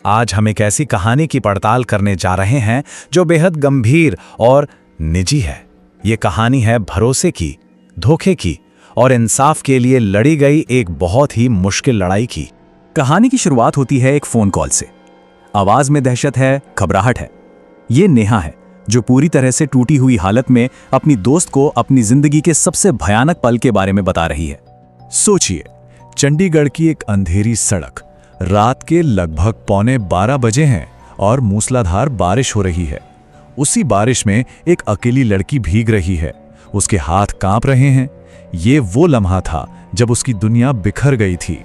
आज हम एक ऐसी कहानी की पड़ताल करने जा रहे हैं जो बेहद गंभीर और निजी है। ये कहानी है भरोसे की, धोखे की और इंसाफ के लिए लड़ी गई एक बहुत ही मुश्किल लड़ाई की। कहानी की शुरुआत होती है एक फोन कॉल से। आवाज में दहशत है, घबराहट है। ये नेहा है जो पूरी तरह से टूटी हुई हालत में अपनी दोस्त को अपनी जिंदगी के सबसे भयानक पल के बारे में बता रही है। सोचिए, चंडीगढ़ की एक अंधेरी सड़क, रात के लगभग 11:15 बजे हैं और मूसलाधार बारिश हो रही है। उसी बारिश में एक अकेली लड़की भीग रही है, उसके हाथ कांप रहे हैं। ये वो लम्हा था जब उसकी दुनिया बिखर गई थी।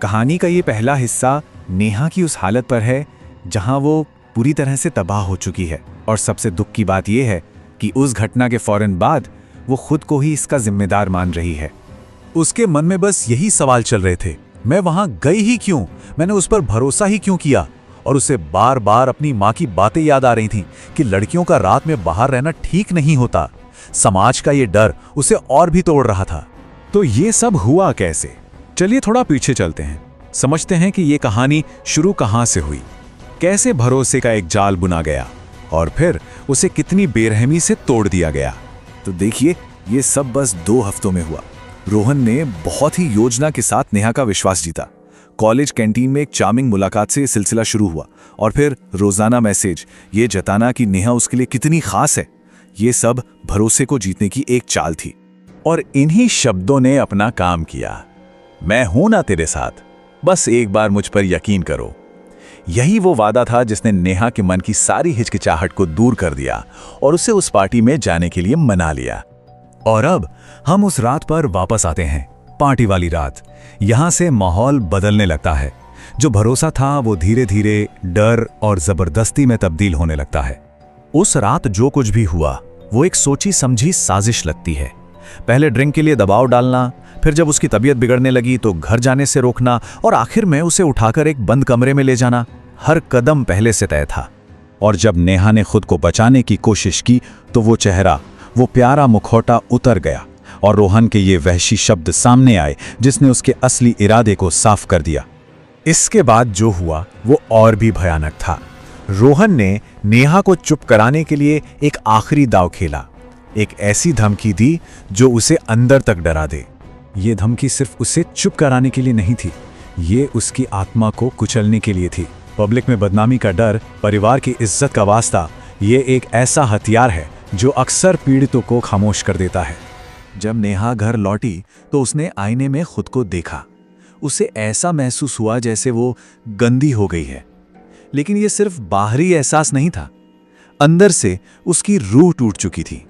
कहानी का ये पहला हिस्सा नेहा की उस हालत पर है जहां वो पूरी तरह से तबाह हो चुकी है। और सबसे दुख की बात यह है कि उस घटना के फौरन बाद वो खुद को ही इसका जिम्मेदार मान रही है। उसके मन में बस यही सवाल चल रहे थे, मैं वहां गई ही क्यों, मैंने उस पर भरोसा ही क्यों किया। और उसे बार बार अपनी माँ की बातें याद आ रही थीं कि लड़कियों का रात में बाहर रहना ठीक नहीं होता। समाज का ये डर उसे और भी तोड़ रहा था। तो ये सब हुआ कैसे? चलिए थोड़ा पीछे चलते हैं, समझते हैं कि ये कहानी शुरू कहां से हुई, कैसे भरोसे का एक जाल बुना गया और फिर उसे कितनी बेरहमी से तोड़ दिया गया। तो देखिए, ये सब बस 2 हफ्तों में हुआ। रोहन ने बहुत ही योजना के साथ नेहा का विश्वास जीता। कॉलेज कैंटीन में एक चार्मिंग मुलाकात से सिलसिला शुरू हुआ और फिर रोजाना मैसेज, ये जताना कि नेहा उसके लिए कितनी खास है। ये सब भरोसे को जीतने की एक चाल थी। और इन्हीं शब्दों ने अपना काम किया। मैं हूं ना तेरे साथ, बस एक बार मुझ पर यकीन करो। यही वो वादा था जिसने नेहा के मन की सारी हिचकिचाहट को दूर कर दिया और उसे उस पार्टी में जाने के लिए मना लिया। और अब हम उस रात पर वापस आते हैं, पार्टी वाली रात। यहां से माहौल बदलने लगता है। जो भरोसा था वो धीरे धीरे डर और जबरदस्ती में तब्दील होने लगता है। उस रात जो कुछ भी हुआ वो एक सोची समझी साजिश लगती है। पहले ड्रिंक के लिए दबाव डालना, फिर जब उसकी तबीयत बिगड़ने लगी तो घर जाने से रोकना और आखिर में उसे उठाकर एक बंद कमरे में ले जाना। हर कदम पहले से तय था। और जब नेहा ने खुद को बचाने की कोशिश की तो वो चेहरा, वो प्यारा मुखौटा उतर गया और रोहन के ये वहशी शब्द सामने आए जिसने उसके असली इरादे को साफ कर दिया। इसके बाद जो हुआ वो और भी भयानक था। रोहन ने नेहा को चुप कराने के लिए एक आखिरी दांव खेला, एक ऐसी धमकी दी जो उसे अंदर तक डरा दे। ये धमकी सिर्फ उसे चुप कराने के लिए नहीं थी, ये उसकी आत्मा को कुचलने के लिए थी। पब्लिक में बदनामी का डर, परिवार की इज्जत का वास्ता, ये एक ऐसा हथियार है जो अक्सर पीड़ितों को खामोश कर देता है। जब नेहा घर लौटी तो उसने आईने में खुद को देखा। उसे ऐसा महसूस हुआ जैसे वो गंदी हो गई है। लेकिन ये सिर्फ बाहरी एहसास नहीं था, अंदर से उसकी रूह टूट चुकी थी।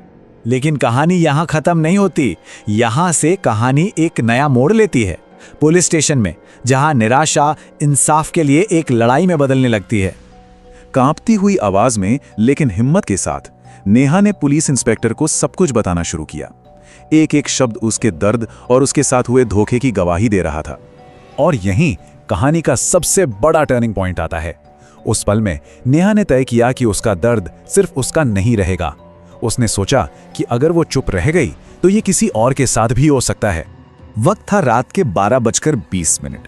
लेकिन कहानी यहां खत्म नहीं होती। यहां से कहानी एक नया मोड़ लेती है, पुलिस स्टेशन में, जहां निराशा इंसाफ के लिए एक लड़ाई में बदलने लगती है। कांपती हुई आवाज में लेकिन हिम्मत के साथ नेहा ने पुलिस इंस्पेक्टर को सब कुछ बताना शुरू किया। एक एक शब्द उसके दर्द और उसके साथ हुए धोखे की गवाही दे रहा था। और यहीं कहानी का सबसे बड़ा टर्निंग पॉइंट आता है। उस पल में नेहा ने तय किया कि उसका दर्द सिर्फ उसका नहीं रहेगा। उसने सोचा कि अगर वो चुप रह गई तो ये किसी और के साथ भी हो सकता है। वक्त था रात के 12:20।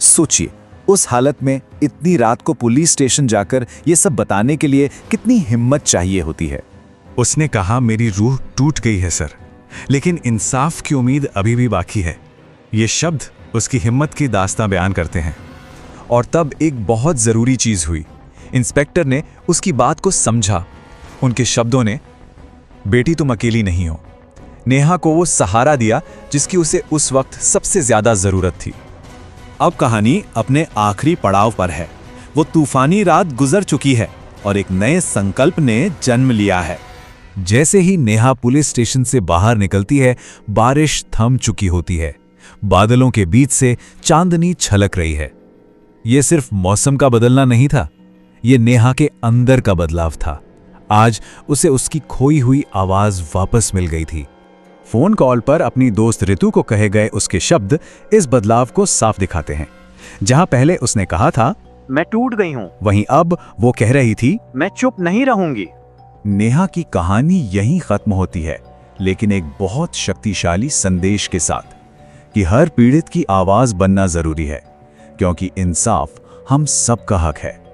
सोचिए, उस हालत में इतनी रात को पुलिस स्टेशन जाकर ये सब बताने के लिए कितनी हिम्मत चाहिए होती है। उसने कहा, मेरी रूह टूट गई है सर, लेकिन इंसाफ की उम्मीद अभी भी बाकी है। ये शब्द उसकी हिम्मत की दास्तां बयान करते हैं। और तब एक बहुत जरूरी चीज हुई। इंस्पेक्टर ने उसकी बात को समझा। उनके शब्दों ने, बेटी तुम अकेली नहीं हो। नेहा को वो सहारा दिया जिसकी उसे उस वक्त सबसे ज्यादा जरूरत थी। अब कहानी अपने आखिरी पड़ाव पर है। वो तूफानी रात गुजर चुकी है और एक नए संकल्प ने जन्म लिया है। जैसे ही नेहा पुलिस स्टेशन से बाहर निकलती है, बारिश थम चुकी होती है। बादलों के बीच से चांदनी छलक रही है। यह सिर्फ मौसम का बदलना नहीं था, यह नेहा के अंदर का बदलाव था। आज उसे उसकी खोई हुई आवाज वापस मिल गई थी। फोन कॉल पर अपनी दोस्त ऋतु को कहे गए उसके शब्द इस बदलाव को साफ दिखाते हैं। जहां पहले उसने कहा था, मैं टूट गई हूं, वहीं अब वो कह रही थी, मैं चुप नहीं रहूंगी। नेहा की कहानी यहीं खत्म होती है, लेकिन एक बहुत शक्तिशाली संदेश के साथ कि हर पीड़ित की आवाज बनना जरूरी है, क्योंकि इंसाफ हम सबका हक है।